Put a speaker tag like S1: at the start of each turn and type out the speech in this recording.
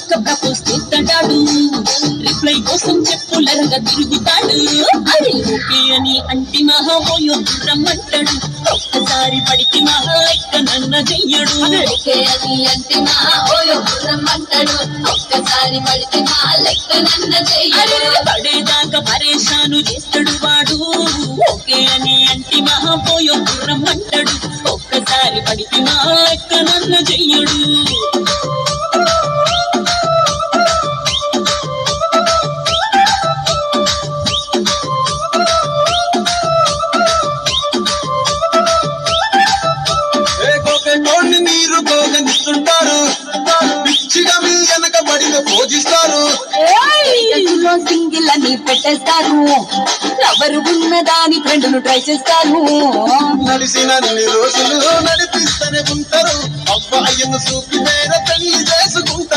S1: లెక్క ప్రపోజ్ చేస్తాడు, రిప్లై కోసం చెప్పులరగా తిరుగుతాడు. అది ఓకే అని అంటి మహామోయో రమ్మంటాడు, ఒక్కసారి పడికి మహా లెక్క నన్న చెయ్యడు.
S2: ఓకే అని అంటి మహామోయో రమ్మంటాడు, ఒక్కసారి పడికి మహా లెక్క నన్న చెయ్యడు.
S1: పడేదాకా పరేషాను చేస్తాడు వాడు, ఓకే అని అంటి మహామోయో రమ్మంటాడు, ఒక్కసారి పడికి మహా లెక్క నన్న చెయ్యడు.
S3: మీరు గోగనిస్తుంటారు, పిచ్చిగా మీ వెనకబడిన పూజిస్తారు.
S2: సింగిల్ అని పెట్టేస్తారు, ఎవరు ఉన్నదాని ఫ్రెండ్ను ట్రై చేస్తారు.
S3: నడిసినన్ని రోజులు నడిపిస్తూనే ఉంటారు, అబ్బాయిను చూపి వేరే పెళ్లి చేసుకుంటారు.